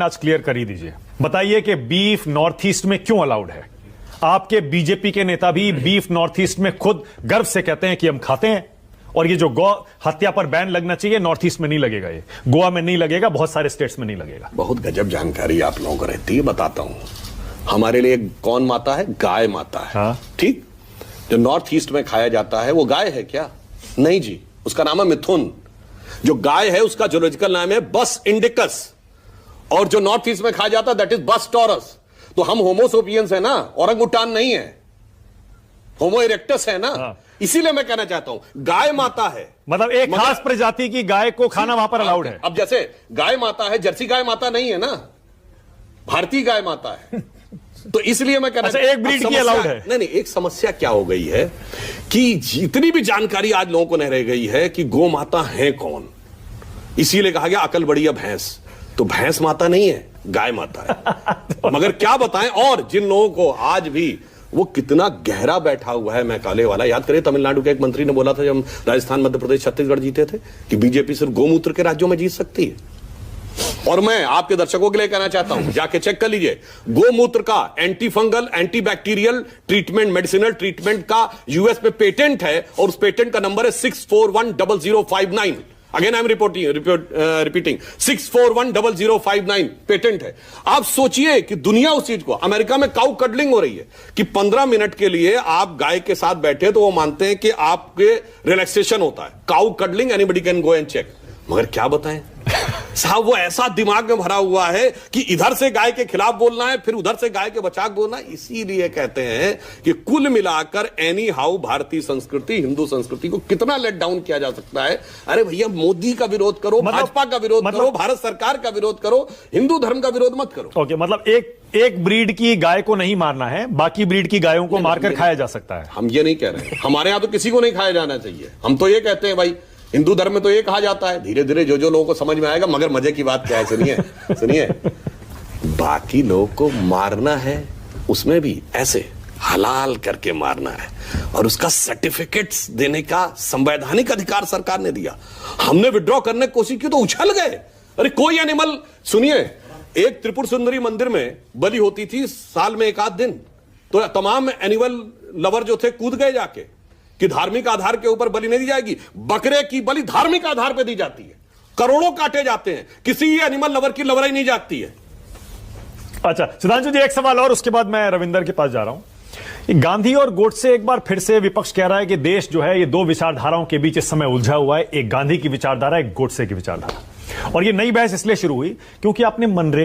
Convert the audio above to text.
आज क्लियर कर ही दीजिए, बताइए कि बीफ नॉर्थ ईस्ट में क्यों अलाउड है। आपके बीजेपी के नेता भी बीफ नॉर्थ ईस्ट में खुद गर्व से कहते हैं कि हम खाते हैं, और ये जो गौ हत्या पर बैन लगना चाहिए नॉर्थ ईस्ट में नहीं लगेगा, ये गोवा में नहीं लगेगा, बहुत सारे स्टेट्स में नहीं लगेगा। बहुत गजब जानकारी आप लोगों को रहती है, बताता हूं। हमारे लिए कौन माता है? गाय माता है। हाँ। ठीक, जो नॉर्थ ईस्ट में खाया जाता है वो गाय है क्या? नहीं जी, उसका नाम है मिथुन। जो गाय है उसका जूलॉजिकल नाम है बस इंडिकस, और जो नॉर्थ ईस्ट में खाया जाता है दैट इज बस टॉरस। तो हम होमोसोपियंस है ना, औरंगुटान नहीं है, होमो इरेक्टस है ना। हाँ। इसीलिए मैं कहना चाहता हूं गाय माता है, मतलब एक खास प्रजाति की गाय को खाना वहां पर अलाउड है। अब जैसे गाय माता है, जर्सी गाय माता नहीं है ना, भारतीय गाय माता है। तो इसलिए मैं कहना एक ब्रीड की अलाउड है। नहीं, एक समस्या क्या हो गई है कि जितनी भी जानकारी आज लोगों को नहीं रह गई है कि गौ माता है कौन, इसीलिए कहा गया अकल बढ़िया भैंस। तो भैंस माता नहीं है, गाय माता है। मगर क्या बताएं, और जिन लोगों को आज भी वो कितना गहरा बैठा हुआ है मैकाले वाला, याद करें तमिलनाडु के एक मंत्री ने बोला था जब हम राजस्थान, मध्य प्रदेश, छत्तीसगढ़ जीते थे कि बीजेपी सिर्फ गोमूत्र के राज्यों में जीत सकती है। और मैं आपके दर्शकों के लिए कहना चाहता हूं, जाके चेक कर लीजिए, गोमूत्र का anti fungal, anti bacterial treatment, medicinal treatment का यूएस में पेटेंट है, और उस पेटेंट का नंबर है 6410059। Again I am repeating 6410059 patent है। आप सोचिए कि दुनिया उस चीज को, अमेरिका में काउ कडलिंग हो रही है कि 15 मिनट के लिए आप गाय के साथ बैठे तो वो मानते हैं कि आपके रिलैक्सेशन होता है। Cow cuddling, anybody can go and check. मगर क्या बताएं साहब, वो ऐसा दिमाग में भरा हुआ है कि इधर से गाय के खिलाफ बोलना है, फिर उधर से गाय के बचाव बोलना है। इसीलिए कहते हैं कि कुल मिलाकर एनी हाउ भारतीय संस्कृति, हिंदू संस्कृति को कितना लेट डाउन किया जा सकता है। अरे भैया, मोदी का विरोध करो, भाजपा का विरोध करो, भारत सरकार का विरोध करो, हिंदू धर्म का विरोध मत करो। ओके, मतलब एक ब्रीड की गाय को नहीं मारना है, बाकी ब्रीड की गायों को मारकर खाया जा सकता है। हम ये नहीं कह रहे हैं, हमारे यहां तो किसी को नहीं खाया जाना चाहिए। हम तो ये कहते हैं भाई, हिंदू धर्म में तो ये कहा जाता है, धीरे धीरे जो लोगों को समझ में आएगा। मगर मजे की बात क्या है, सुनिए बाकी लोगों को मारना है, उसमें भी ऐसे हलाल करके मारना है, और उसका सर्टिफिकेट्स देने का संवैधानिक अधिकार सरकार ने दिया। हमने विड्रॉ करने की कोशिश की तो उछल गए। अरे कोई एनिमल, सुनिए, एक त्रिपुर सुंदरी मंदिर में बलि होती थी साल में एक आध दिन, तो तमाम एनिमल लवर जो थे कूद गए जाके कि धार्मिक आधार के ऊपर बलि नहीं दी जाएगी। बकरे की बलि धार्मिक आधार पर दी जाती है, करोड़ों काटे जाते हैं, किसी एनिमल लवर की लवराई नहीं जाती है। अच्छा सुधांशु जी, एक सवाल और, उसके बाद मैं रविंदर के पास जा रहा हूं। गांधी और गोडसे, एक बार फिर से विपक्ष कह रहा है कि देश जो है ये दो विचारधाराओं के बीच इस समय उलझा हुआ है, एक गांधी की विचारधारा, एक गोडसे की विचारधारा। और ये नई बहस इसलिए शुरू हुई क्योंकि आपने मनरेगा